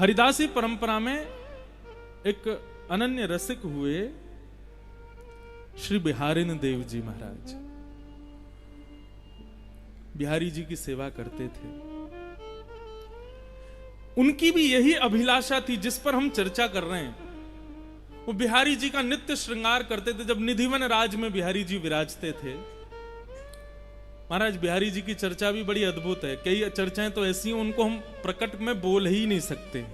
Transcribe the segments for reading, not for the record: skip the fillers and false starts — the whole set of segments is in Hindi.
हरिदासी परंपरा में एक अनन्य रसिक हुए श्री बिहारिन देव जी महाराज। बिहारी जी की सेवा करते थे। उनकी भी यही अभिलाषा थी जिस पर हम चर्चा कर रहे हैं। वो बिहारी जी का नित्य श्रृंगार करते थे। जब निधिवन राज में बिहारी जी विराजते थे, महाराज बिहारी जी की चर्चा भी बड़ी अद्भुत है। कई चर्चाएं तो ऐसी हैं उनको हम प्रकट में बोल ही नहीं सकते।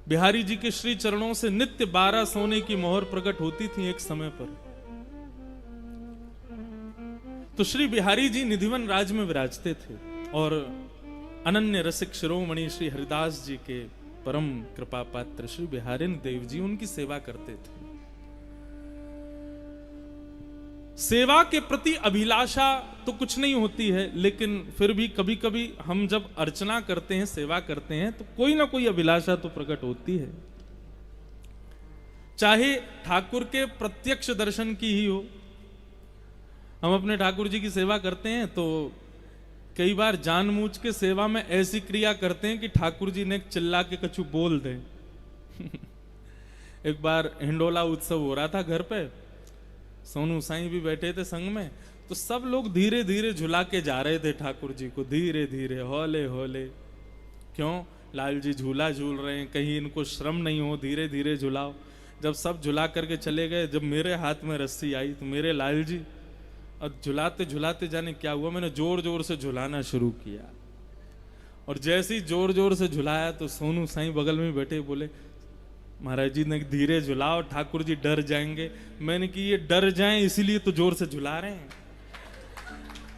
बिहारी जी के श्री चरणों से नित्य 12 सोने की मोहर प्रकट होती थी एक समय पर। तो श्री बिहारी जी निधिवन राज में विराजते थे और अनन्य रसिक शिरोमणि श्री हरिदास जी के परम कृपा पात्र श्री बिहारिन देव जी उनकी सेवा करते थे। सेवा के प्रति अभिलाषा तो कुछ नहीं होती है, लेकिन फिर भी कभी कभी हम जब अर्चना करते हैं, सेवा करते हैं, तो कोई ना कोई अभिलाषा तो प्रकट होती है। चाहे ठाकुर के प्रत्यक्ष दर्शन की ही हो। हम अपने ठाकुर जी की सेवा करते हैं तो कई बार जानबूझ के सेवा में ऐसी क्रिया करते हैं कि ठाकुर जी ने चिल्ला के कछु बोल दें। एक बार हिंडोला उत्सव हो रहा था घर पे, सोनू साईं भी बैठे थे संग में, तो सब लोग धीरे धीरे झुला के जा रहे थे ठाकुर जी को, धीरे धीरे हौले हौले। क्यों? लाल जी झूला झूल रहे हैं, कहीं इनको श्रम नहीं हो, धीरे धीरे झुलाओ। जब सब झुला करके चले गए, जब मेरे हाथ में रस्सी आई तो मेरे लाल जी, और झुलाते झुलाते जाने क्या हुआ, मैंने जोर जोर से झुलाना शुरू किया। और जैसे ही जोर जोर से झुलाया तो सोनू साईं बगल में बैठे बोले, महाराज जी ने धीरे झुलाओ, ठाकुर जी डर जाएंगे। मैंने कि ये डर जाएं इसीलिए तो जोर से झुला रहे हैं।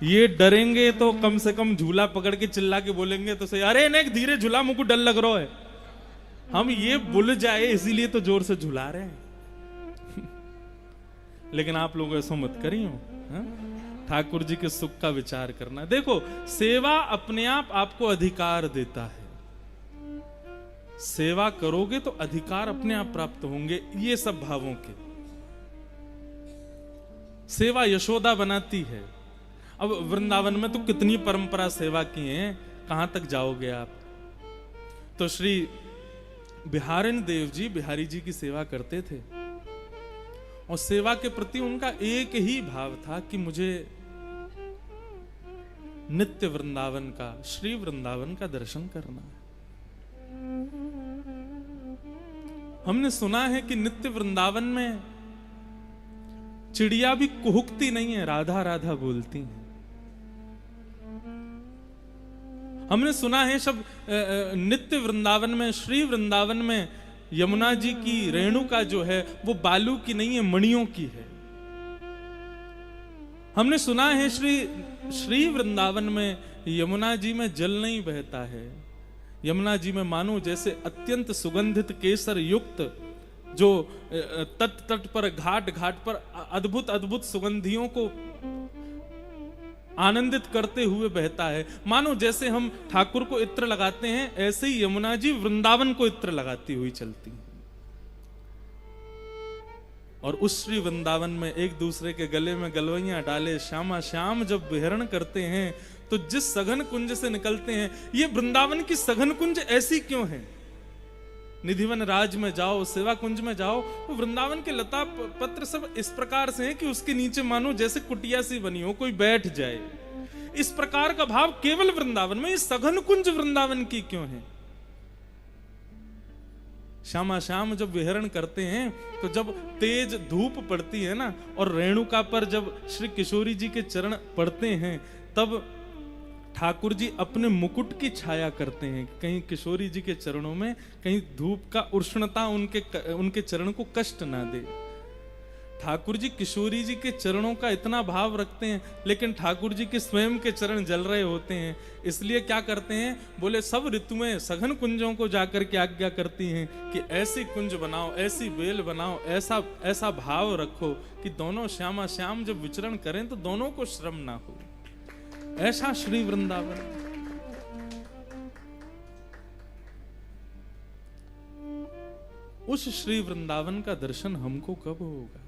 ये डरेंगे तो कम से कम झूला पकड़ के चिल्ला के बोलेंगे तो सही, अरे नहीं धीरे झुला, मुझको डर लग रहा है। हम ये भूल जाए इसीलिए तो जोर से झुला रहे हैं। लेकिन आप लोग ऐसा मत करियो। ठाकुर जी के सुख का विचार करना। देखो, सेवा अपने आप आपको अधिकार देता है। सेवा करोगे तो अधिकार अपने आप प्राप्त होंगे, ये सब भावों के। सेवा यशोदा बनाती है। अब वृंदावन में तो कितनी परंपरा सेवा की है, कहां तक जाओगे आप। तो श्री बिहारिन देव जी बिहारी जी की सेवा करते थे और सेवा के प्रति उनका एक ही भाव था कि मुझे नित्य वृंदावन का, श्री वृंदावन का दर्शन करना है। हमने सुना है कि नित्य वृंदावन में चिड़िया भी कुहुकती नहीं है, राधा राधा बोलती हैं। हमने सुना है सब नित्य वृंदावन में, श्री वृंदावन में यमुना जी की रेणुका जो है वो बालू की नहीं है, मणियों की है। हमने सुना है श्री वृंदावन में यमुना जी में जल नहीं बहता है। यमुना जी में मानो जैसे अत्यंत सुगंधित केसर युक्त जो तट तट पर, घाट घाट पर अद्भुत अद्भुत सुगंधियों को आनंदित करते हुए बहता है। मानो जैसे हम ठाकुर को इत्र लगाते हैं, ऐसे ही यमुना जी वृंदावन को इत्र लगाती हुई चलती हैं। और उस श्री वृंदावन में एक दूसरे के गले में गलवैयां डाले श्यामा श्याम जब विहरण करते हैं तो जिस सघन कुंज से निकलते हैं, ये वृंदावन की सघन कुंज ऐसी क्यों है? निधिवन राज में जाओ, सेवा कुंज में जाओ, वो वृंदावन के लता पत्र सब इस प्रकार से हैं कि उसके नीचे मानो जैसे कुटिया सी बनी हो, कोई बैठ जाए। इस प्रकार का भाव केवल वृंदावन में, ये सघन कुंज वृंदावन की क्यों है? श्यामा श्याम जब विहरण करते हैं तो जब तेज धूप पड़ती है ना, और रेणुका पर जब श्री किशोरी जी के चरण पड़ते हैं, तब ठाकुर जी अपने मुकुट की छाया करते हैं। कहीं किशोरी जी के चरणों में कहीं धूप का उष्णता उनके चरण को कष्ट ना दे। ठाकुर जी किशोरी जी के चरणों का इतना भाव रखते हैं, लेकिन ठाकुर जी के स्वयं के चरण जल रहे होते हैं। इसलिए क्या करते हैं, बोले सब ऋतुएं सघन कुंजों को जाकर के आज्ञा करती हैं कि ऐसी कुंज बनाओ, ऐसी बेल बनाओ, ऐसा ऐसा भाव रखो कि दोनों श्यामा श्याम जब विचरण करें तो दोनों को श्रम ना हो। ऐसा श्री वृंदावन। उस श्री वृंदावन का दर्शन हमको कब होगा?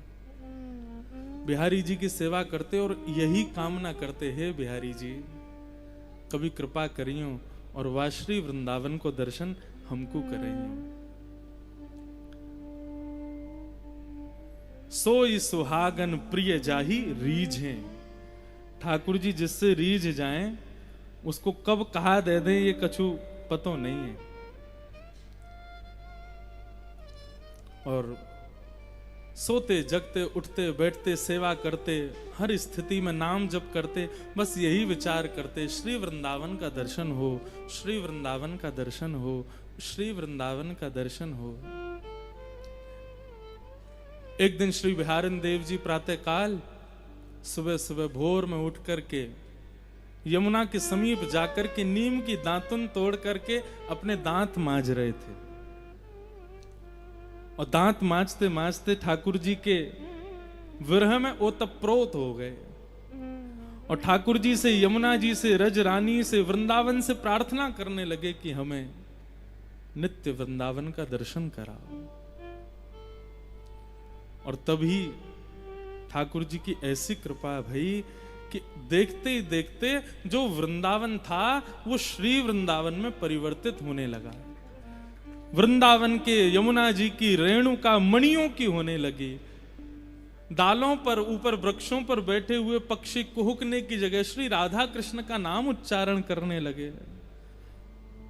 बिहारी जी की सेवा करते और यही कामना करते हैं, बिहारी जी कभी कृपा करियो और वह श्री वृंदावन को दर्शन हमको करें। सोई सुहागन प्रिय जाही रीझ हैं। ठाकुर जी जिससे रीझ जाएं उसको कब कहा दे दें ये कछु पतो नहीं है। और सोते जगते उठते बैठते सेवा करते हर स्थिति में नाम जप करते, बस यही विचार करते श्री वृंदावन का दर्शन हो, श्री वृंदावन का दर्शन हो, श्री वृंदावन का दर्शन हो। एक दिन श्री बिहारिन देव जी प्रातः काल सुबह सुबह भोर में उठ करके यमुना के समीप जाकर के नीम की दातुन तोड़ करके अपने दांत मांज रहे थे। और दांत मांजते मांजते ठाकुर जी के विरह में ओतप्रोत हो गए और ठाकुर जी से, यमुना जी से, रज रानी से, वृंदावन से प्रार्थना करने लगे कि हमें नित्य वृंदावन का दर्शन कराओ। और तभी ठाकुर जी की ऐसी कृपा भई कि देखते ही देखते जो वृंदावन था वो श्री वृंदावन में परिवर्तित होने लगा। वृंदावन के यमुना जी की रेणुका मणियों की होने लगी। डालों पर ऊपर वृक्षों पर बैठे हुए पक्षी कुहुकने की जगह श्री राधा कृष्ण का नाम उच्चारण करने लगे।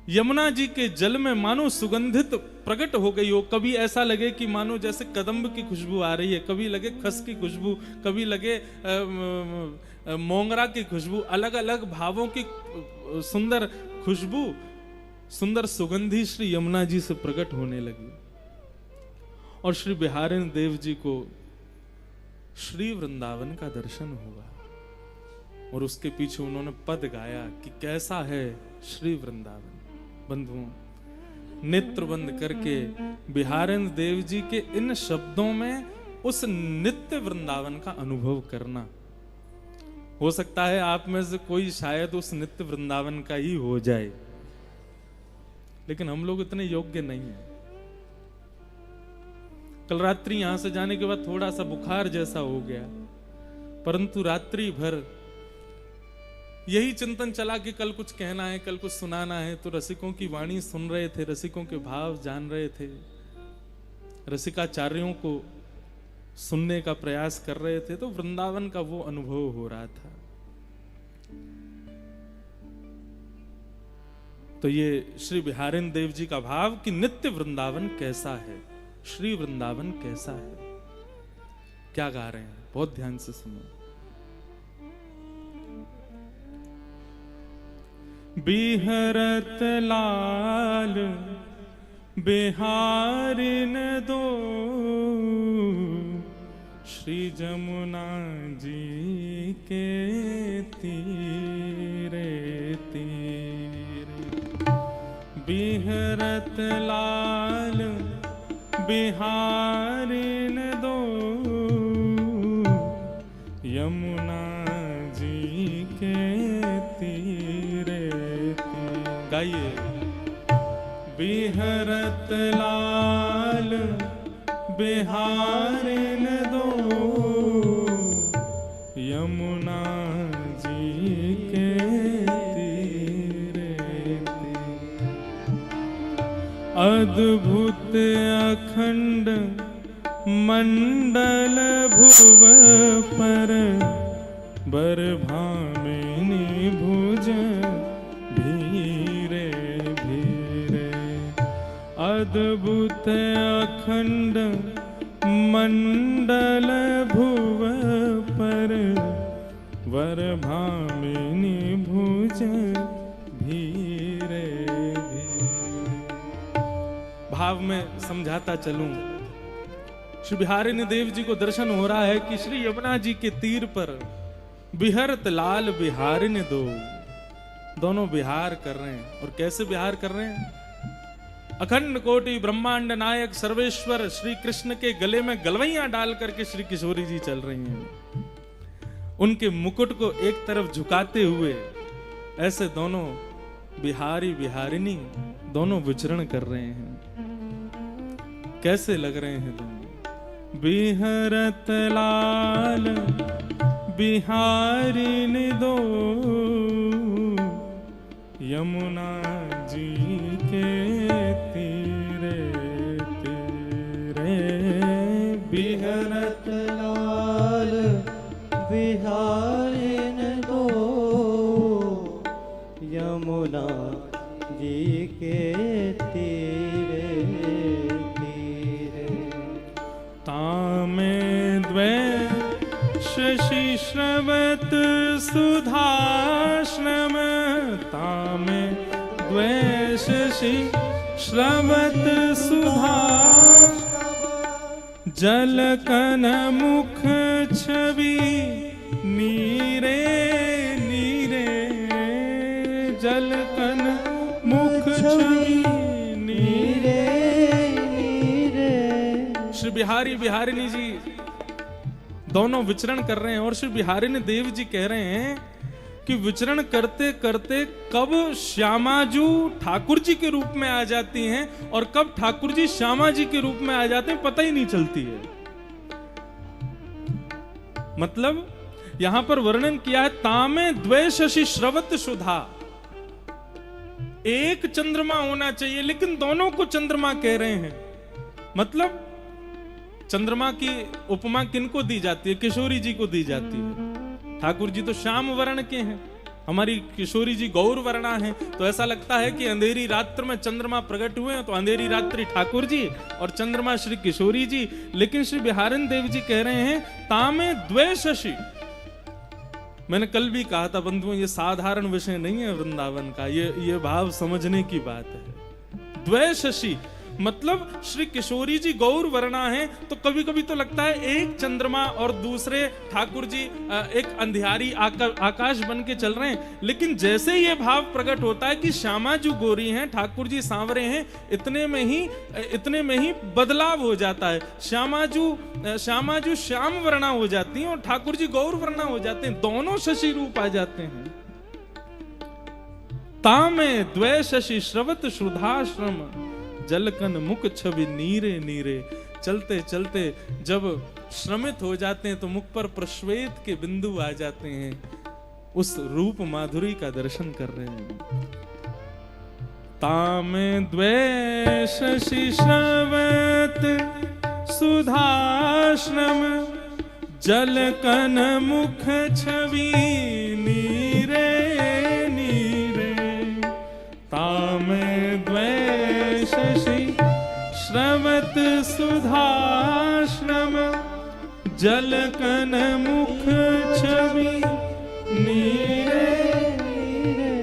यमुना जी के जल में मानो सुगंधित प्रकट हो गई हो। कभी ऐसा लगे कि मानो जैसे कदम्ब की खुशबू आ रही है, कभी लगे खस की खुशबू, कभी लगे मोंगरा की खुशबू, अलग अलग भावों की सुंदर खुशबू, सुंदर सुगंधी श्री यमुना जी से प्रकट होने लगी। और श्री बिहारिन देव जी को श्री वृंदावन का दर्शन हुआ और उसके पीछे उन्होंने पद गाया कि कैसा है श्री वृंदावन। बंधुओं, नेत्र बंद करके बिहारिन देव जी के इन शब्दों में उस नित्य वृंदावन का अनुभव करना। हो सकता है आप में से कोई शायद उस नित्य वृंदावन का ही हो जाए, लेकिन हम लोग इतने योग्य नहीं हैं। कल रात्रि यहां से जाने के बाद थोड़ा सा बुखार जैसा हो गया, परंतु रात्रि भर यही चिंतन चला कि कल कुछ कहना है, कल कुछ सुनाना है। तो रसिकों की वाणी सुन रहे थे, रसिकों के भाव जान रहे थे, रसिकाचार्यों को सुनने का प्रयास कर रहे थे। तो वृंदावन का वो अनुभव हो रहा था। तो ये श्री बिहारिन देव जी का भाव कि नित्य वृंदावन कैसा है, श्री वृंदावन कैसा है, क्या गा रहे हैं, बहुत ध्यान से सुनो। बिहरत लाल बिहारिन दो, श्री जमुना जी के तीरे तीरे। बिहरत लाल बिहारिन दो, यमुना जी के तीरे तीरे। गाइए। बिहरत लाल बिहारिन दो, यमुना जी के तीरे तीरे। अद्भुत अखंड मंडल भुव पर, बर भामिनी भुज भीरे भीरे। अद्भुत अखंड मंडल भुव पर, वर भामिनी भुज भीरे भीरे। भाव में समझाता चलूं, श्री बिहारिन देव जी को दर्शन हो रहा है कि श्री यमुना जी के तीर पर बिहरत लाल बिहारिन दो, दोनों बिहार कर रहे हैं। और कैसे बिहार कर रहे हैं? अखंड कोटि ब्रह्मांड नायक सर्वेश्वर श्री कृष्ण के गले में गलवैयां डाल करके श्री किशोरी जी चल रही हैं। उनके मुकुट को एक तरफ झुकाते हुए ऐसे दोनों बिहारी बिहारिनी दोनों विचरण कर रहे हैं। कैसे लग रहे हैं दोनों? बिहरत लाल बिहारिन दो, यमुना जी के तीरे तीरे बिहरत लाल बिहारिन दो यमुना जी के तीरे तीरे तामे द्वे शशि श्रवत सुधाश्रम तामे द्वे शशि श्रवत सुधा जलकन मुख छवि नीरे नीरे जलकन मुख छवि नीरे नीरे। श्री बिहारी बिहारिणी जी दोनों विचरण कर रहे हैं और श्री बिहारिणी देव जी कह रहे हैं कि विचरण करते करते कब श्यामाजू ठाकुर जी के रूप में आ जाती हैं और कब ठाकुर जी श्यामा जी के रूप में आ जाते हैं पता ही नहीं चलती है। मतलब यहां पर वर्णन किया है तामे द्वे शशि श्रवत सुधा, एक चंद्रमा होना चाहिए लेकिन दोनों को चंद्रमा कह रहे हैं। मतलब चंद्रमा की उपमा किनको दी जाती है? किशोरी जी को दी जाती है। ठाकुर जी तो श्याम वर्ण के हैं, हमारी किशोरी जी गौर वर्णा हैं, तो ऐसा लगता है कि अंधेरी रात्र में चंद्रमा प्रकट हुए हैं तो अंधेरी रात्रि ठाकुर जी और चंद्रमा श्री किशोरी जी। लेकिन श्री बिहारिणी देव जी कह रहे हैं तामे द्वे शशि। मैंने कल भी कहा था बंधुओं, ये साधारण विषय नहीं है वृंदावन का, ये भाव समझने की बात है। द्वे शशि मतलब श्री किशोरी जी गौर वर्णा हैं, तो कभी कभी तो लगता है एक चंद्रमा और दूसरे ठाकुर जी एक अंधियारी आकाश बन के चल रहे हैं। लेकिन जैसे ये भाव प्रकट होता है कि श्यामा जी गोरी हैं, ठाकुर जी सांवरे हैं, इतने में ही बदलाव हो जाता है। श्यामा जी श्याम वर्णा हो जाती हैं और ठाकुर जी गौर वर्णा हो जाते हैं, दोनों शशि रूप आ जाते हैं। तामे द्वे शशि श्रवत सुधाश्रम जलकन मुख छवि नीरे नीरे। चलते चलते जब श्रमित हो जाते हैं तो मुख पर प्रश्वेत के बिंदु आ जाते हैं, उस रूप माधुरी का दर्शन कर रहे हैं। तामे द्वे शशि श्रवत सुधाश्रम जलकन मुख छवि नीरे नीरे। तामे द्वे शशि श्रवत सुधाश्रम जलकन मुख छवि नीरे नीरे।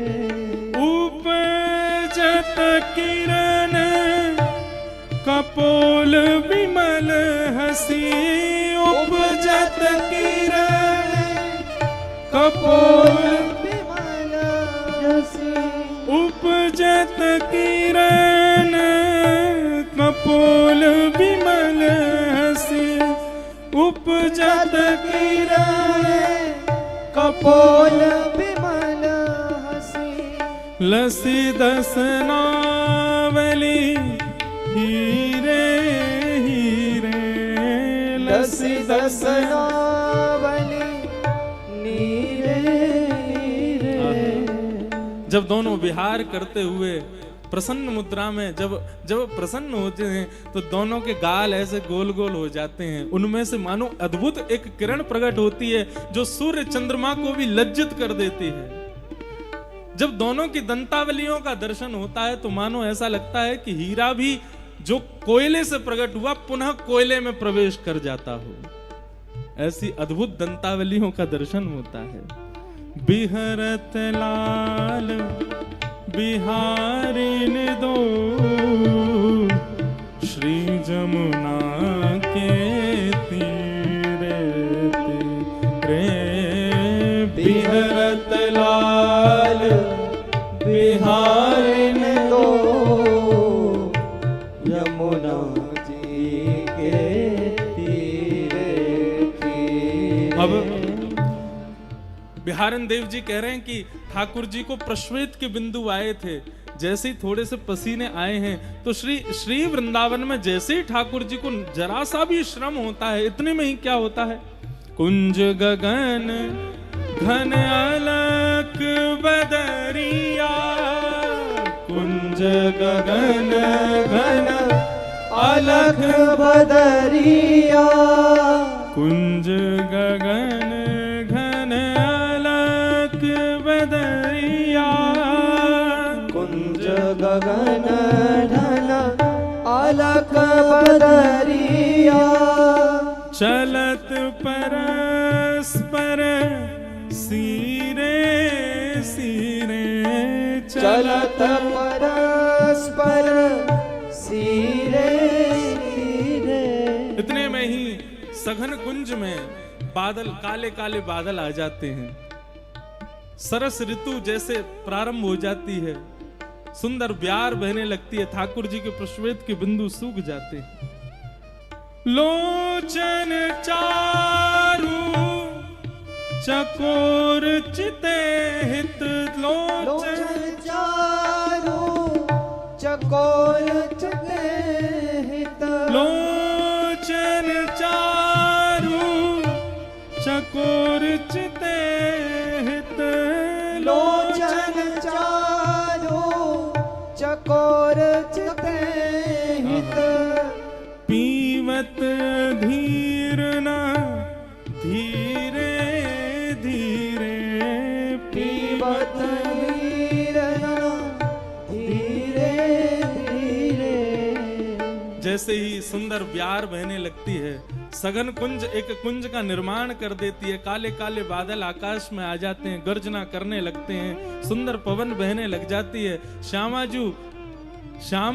उपजत किरण कपोल विमल हसी, उपजत किरण कपोल विमल हसी, उपजत किरण कपोल विमल हसी, उपजत किरण कपोल विमल हसी। लसी दसनावली हीरे हीरे, लसी दसनावली नीरे नीरे। जब दोनों विहार करते हुए प्रसन्न मुद्रा में जब प्रसन्न होते हैं तो दोनों के गाल ऐसे गोल गोल हो जाते हैं, उनमें से मानो अद्भुत एक किरण प्रकट होती है जो सूर्य चंद्रमा को भी लज्जित कर देती है। जब दोनों की दंतावलियों का दर्शन होता है तो मानो ऐसा लगता है कि हीरा भी जो कोयले से प्रकट हुआ पुनः कोयले में प्रवेश कर जाता हो, ऐसी अद्भुत दंतावलियों का दर्शन होता है। बिहरत लाल बिहारिणी दो श्री जमुना के तीरे तीरे। बिहरत लाल बिहारिणी दो यमुना जी के तीरे तीरे। अब बिहारिणी देव जी कह रहे हैं कि ठाकुर जी को प्रश्वेत के बिंदु आए थे, जैसे ही थोड़े से पसीने आए हैं तो श्री वृंदावन में जैसे ही ठाकुर जी को जरा सा भी श्रम होता है, इतने में ही क्या होता है, कुंज गगन घन अलक बदरिया, कुंज गगन घन अलख बदरिया कुंज गगन घन अलख बदरिया कुंज गगन घन अलख बदरिया चलत परस्पर सीरे सीरे चलत परस्पर सीरे सीरे। इतने में ही सघन कुंज में बादल, काले काले बादल आ जाते हैं। सरस ऋतु जैसे प्रारंभ हो जाती है, सुंदर ब्यार बहने लगती है, ठाकुर जी के प्रश्वेत के बिंदु सूख जाते हैं। लोचन चारु चकोर चिते हित लोचन चारु चकोर चिते हित लोचन चारु चकोर चिते हित लोचन चारु चकोर चिते हित पीवत धीर न धीरे धीरे पीवत धीर धीरे धीरे। जैसे ही सुंदर ब्यार बहने लगती है, सघन कुंज एक कुंज का निर्माण कर देती है। काले काले बादल आकाश में आ जाते हैं, गर्जना करने लगते हैं, सुंदर पवन बहने लग जाती है। श्याम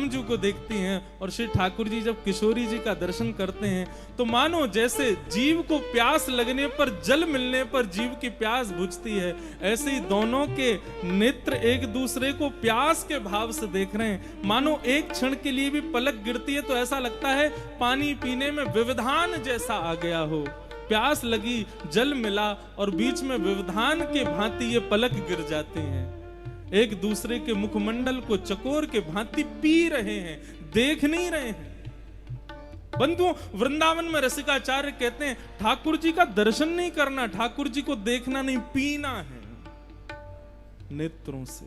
जी को देखती हैं और श्री ठाकुर जी जब किशोरी जी का दर्शन करते हैं तो मानो जैसे जीव को प्यास लगने पर, जल मिलने पर जीव की प्यास बुझती है, ऐसे ही दोनों के नेत्र एक दूसरे को प्यास के भाव से देख रहे हैं। मानो एक क्षण के लिए भी पलक गिरती है तो ऐसा लगता है पानी पीने में व्यवधान जैसा आ गया हो। प्यास लगी, जल मिला और बीच में व्यवधान के भांति ये पलक गिर जाते हैं। एक दूसरे के मुखमंडल को चकोर के भांति पी रहे हैं, देख नहीं रहे हैं। बंधुओं, वृंदावन में रसिकाचार्य कहते हैं ठाकुर जी का दर्शन नहीं करना, ठाकुर जी को देखना नहीं, पीना है नेत्रों से।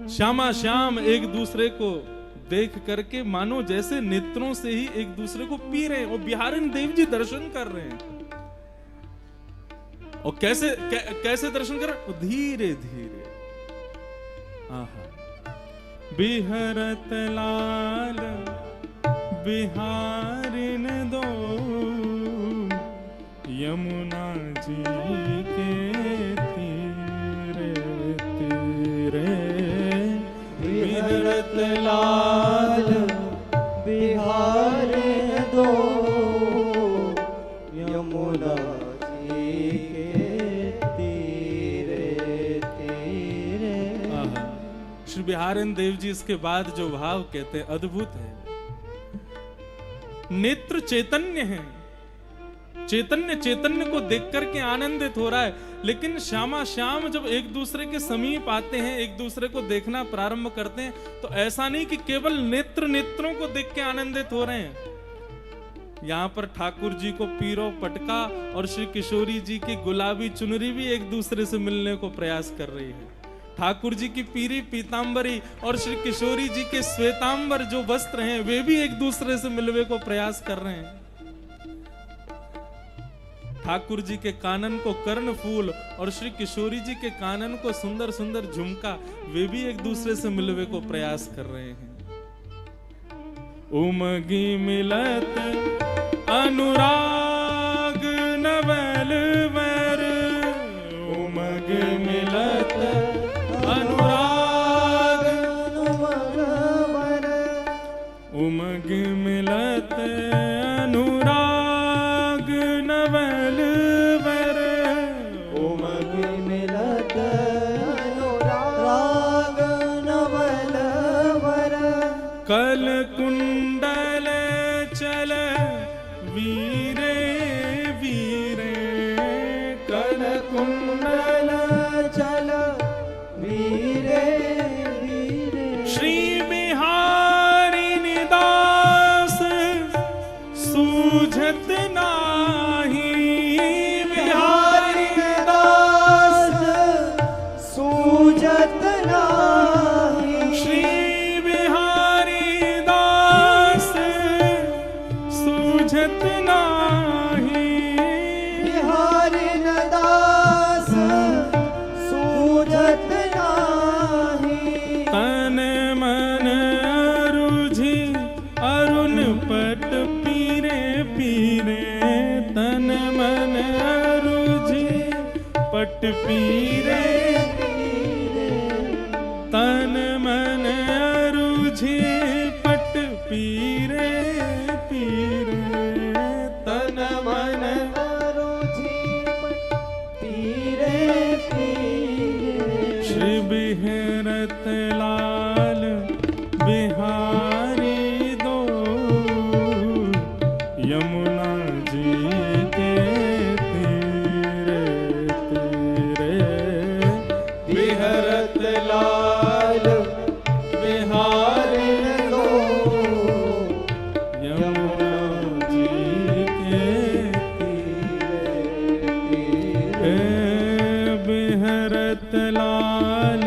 श्यामा श्याम एक दूसरे को देख करके मानो जैसे नेत्रों से ही एक दूसरे को पी रहे हैं। और बिहारिन देव जी दर्शन कर रहे हैं। और कैसे दर्शन कर? धीरे धीरे। बिहरत लाल बिहारिन दो यमुना जी के तीरे तीरे। बिहरत लाल बिहारिन दो यमुना श्री बिहारिन देव जी इसके बाद जो भाव कहते हैं अद्भुत है। नेत्र चैतन्य है, चैतन्य को देख करके आनंदित हो रहा है। लेकिन श्यामा श्याम जब एक दूसरे के समीप आते हैं, एक दूसरे को देखना प्रारंभ करते हैं, तो ऐसा नहीं कि केवल नेत्रों को देख के आनंदित हो रहे हैं। यहाँ पर ठाकुर जी को पीरो पटका और श्री किशोरी जी की गुलाबी चुनरी भी एक दूसरे से मिलने को प्रयास कर रही है। ठाकुर जी की पीरी पीतांबरी और श्री किशोरी जी के श्वेतांबर जो वस्त्र हैं वे भी एक दूसरे से मिलने को प्रयास कर रहे हैं। ठाकुर जी के कानन को कर्ण फूल और श्री किशोरी जी के कानन को सुंदर सुंदर झुमका, वे भी एक दूसरे से मिलने को प्रयास कर रहे हैं। उमगी मिलत अनुराग नवल वर, उमग मिलत अनुराग उमग मिलत अनुराग नवल वर, उमग मिलत अनुराग नवल वर। कल कुंडल चल वीरे वीरे, कल कुंडल चल वीरे वीरे। श्री बिहारिन दास सूझत नाही, बिहारिन दास सूझत पीरे तन मन अरुझे पट पीरे पीरे तन मन अरुझि पीरे पीरे श्री बिहरत लाल बिहारी दो यमुना जी के तीरे तीरे बिहरत लाल बिहारी दो यमुना जी के तीरे बिहरत लाल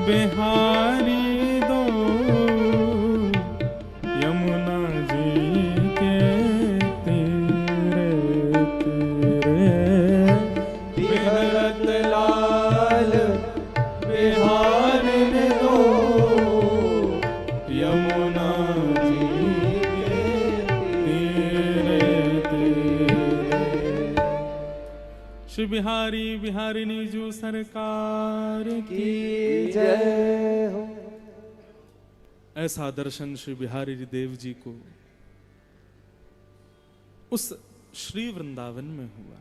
बिहारी दो यमुना जी के तीरे तीरे बिहरत लाल बिहारी दो यमुना जी के तीरे तीरे श्री बिहारी बिहारिणी जू सरकार की की जय हो। ऐसा दर्शन श्री बिहारी देव जी को उस श्री वृंदावन में हुआ।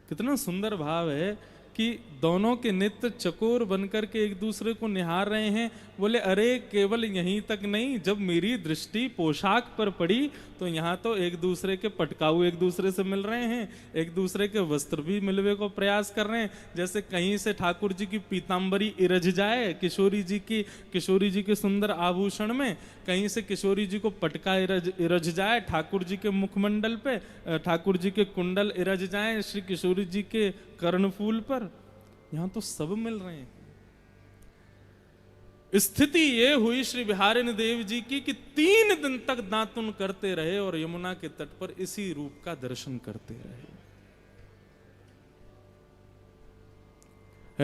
कितना सुंदर भाव है कि दोनों के नित्य चकोर बनकर के एक दूसरे को निहार रहे हैं। बोले अरे केवल यहीं तक नहीं, जब मेरी दृष्टि पोशाक पर पड़ी तो यहाँ तो एक दूसरे के पटकाऊ एक दूसरे से मिल रहे हैं, एक दूसरे के वस्त्र भी मिलवे को प्रयास कर रहे हैं। जैसे कहीं से ठाकुर जी की पीताम्बरी इरझ जाए किशोरी जी के सुंदर आभूषण में, कहीं से किशोरी जी को पटका इरझ जाए ठाकुर जी के मुखमंडल पे, ठाकुर जी के कुंडल इरझ जाए श्री किशोरी जी के कर्णफूल पर, यहाँ तो सब मिल रहे हैं। स्थिति ये हुई श्री बिहारिणी देव जी की कि 3 दिन तक दातुन करते रहे और यमुना के तट पर इसी रूप का दर्शन करते रहे।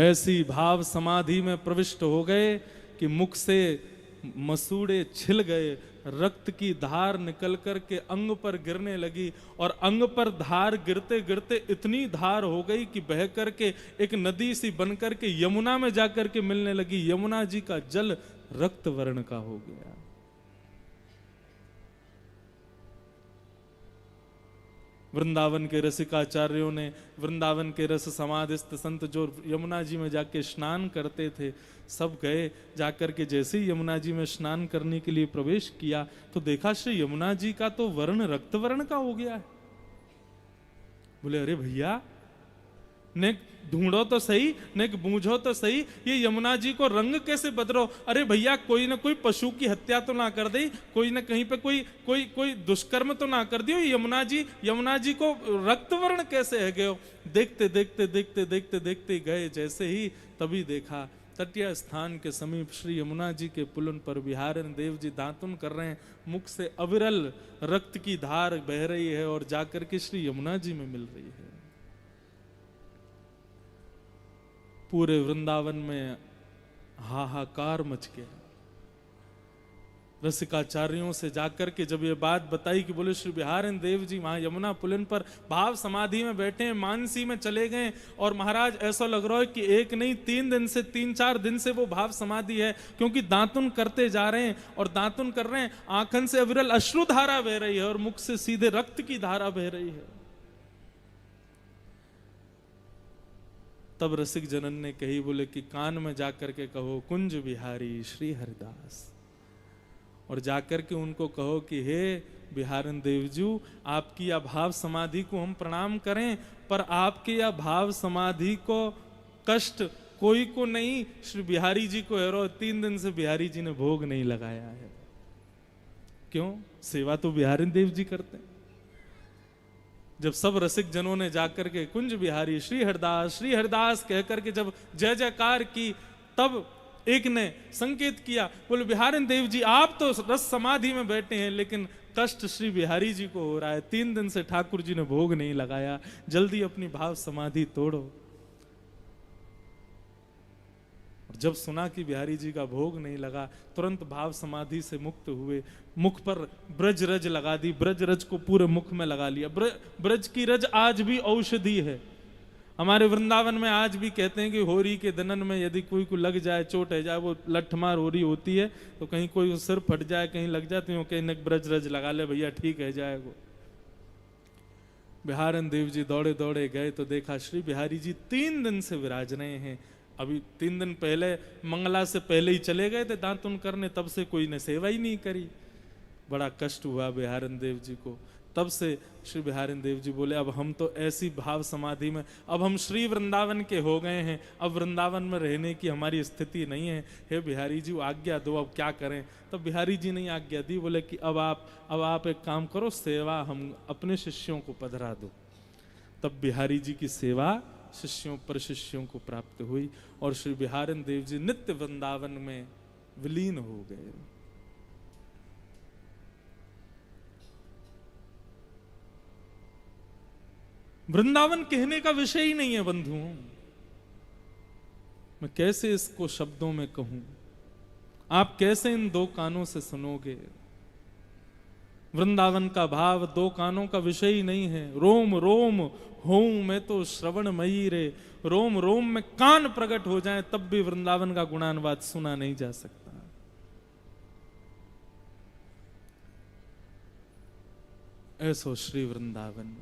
ऐसी भाव समाधि में प्रविष्ट हो गए कि मुख से मसूड़े छिल गए, रक्त की धार निकल कर के अंग पर गिरने लगी और अंग पर धार गिरते गिरते इतनी धार हो गई कि बह कर के एक नदी सी बन कर के यमुना में जाकर के मिलने लगी। यमुना जी का जल रक्त वर्ण का हो गया। वृंदावन के रसिकाचार्यों ने, वृंदावन के रस समाधिस्थ संत जो यमुना जी में जाके स्नान करते थे, सब गए जाकर के जैसे ही यमुना जी में स्नान करने के लिए प्रवेश किया तो देखा श्री यमुना जी का तो वर्ण रक्त वर्ण का हो गया है। बोले अरे भैया, ने ढूंढो तो सही, ने बूझो तो सही, ये यमुना जी को रंग कैसे बदलो। अरे भैया, कोई ना कोई पशु की हत्या तो ना कर दे, कोई ना कहीं पे कोई दुष्कर्म तो ना कर दियो। यमुना जी को रक्त वर्ण कैसे है गयो। देखते देखते देखते देखते देखते गए जैसे ही, तभी देखा तटीय स्थान के समीप श्री यमुना जी के पुलन पर बिहारिणी देव जी दातुन कर रहे हैं। मुख से अविरल रक्त की धार बह रही है और जाकर के श्री यमुना जी में मिल रही है। पूरे वृंदावन में हाहाकार मच गया। रसिकाचार्यों से जाकर के जब ये बात बताई कि बोले श्री बिहारिणी देव जी वहां यमुना पुलिन पर भाव समाधि में बैठे हैं, मानसी में चले गए और महाराज ऐसा लग रहा है कि एक नहीं 3-4 दिन से वो भाव समाधि है, क्योंकि दातुन करते जा रहे हैं और दातुन कर रहे हैं, आंखन से अविरल अश्रु धारा बह रही है और मुख से सीधे रक्त की धारा बह रही है। तब रसिक जनन ने कही, बोले कि कान में जाकर के कहो कुंज बिहारी श्री हरिदास, और जाकर के उनको कहो कि हे बिहारिणी देवजू, आपकी या भाव समाधि को हम प्रणाम करें, पर आपके या भाव समाधि को कष्ट कोई को नहीं, श्री बिहारी जी को है। 3 दिन से बिहारी जी ने भोग नहीं लगाया है। क्यों? सेवा तो बिहारिणी देव जी करते हैं। जब सब रसिक जनों ने जाकर के कुंज बिहारी श्री हरिदास कहकर के जब जय जयकार की, तब एक ने संकेत किया, बोले बिहारिणी देव जी आप तो रस समाधि में बैठे हैं, लेकिन कष्ट श्री बिहारी जी को हो रहा है। 3 दिन से ठाकुर जी ने भोग नहीं लगाया, जल्दी अपनी भाव समाधि तोड़ो। और जब सुना कि बिहारी जी का भोग नहीं लगा, तुरंत भाव समाधि से मुक्त हुए। मुख पर ब्रज रज लगा दी, ब्रज रज को पूरे मुख में लगा लिया। ब्रज की रज आज भी औषधि है। हमारे वृंदावन में आज भी कहते हैं कि होरी के दनन में यदि कोई को लग जाए, चोट है जाए, वो लठमार होरी होती है, तो कहीं कोई सिर फट जाए, कहीं लग जाती हो, कहीं नक ब्रज रज लगा ले भैया ठीक है जाए वो। बिहारन देव जी दौड़े दौड़े गए तो देखा श्री बिहारी जी 3 दिन से विराज रहे हैं। अभी 3 दिन पहले मंगला से पहले ही चले गए थे दांतुन करने, तब से कोई ने सेवा ही नहीं करी। बड़ा कष्ट हुआ बिहारन देव जी को। तब से श्री बिहारन देव जी बोले अब हम तो ऐसी भाव समाधि में, अब हम श्री वृंदावन के हो गए हैं, अब वृंदावन में रहने की हमारी स्थिति नहीं है, हे बिहारी जी आज्ञा दो, अब क्या करें। तब बिहारी जी ने आज्ञा दी, बोले कि अब आप एक काम करो, सेवा हम अपने शिष्यों को पधरा दो। तब बिहारी जी की सेवा शिष्यों पर शिष्यों को प्राप्त हुई और श्री बिहारन देव जी नित्य वृंदावन में विलीन हो गए। वृंदावन कहने का विषय ही नहीं है बंधुओं, मैं कैसे इसको शब्दों में कहूं, आप कैसे इन 2 कानों से सुनोगे। वृंदावन का भाव 2 कानों का विषय ही नहीं है। रोम रोम होऊं मैं तो श्रवणमयी रे, रोम रोम में कान प्रकट हो जाएं तब भी वृंदावन का गुणानुवाद सुना नहीं जा सकता। ऐसो श्री वृंदावन।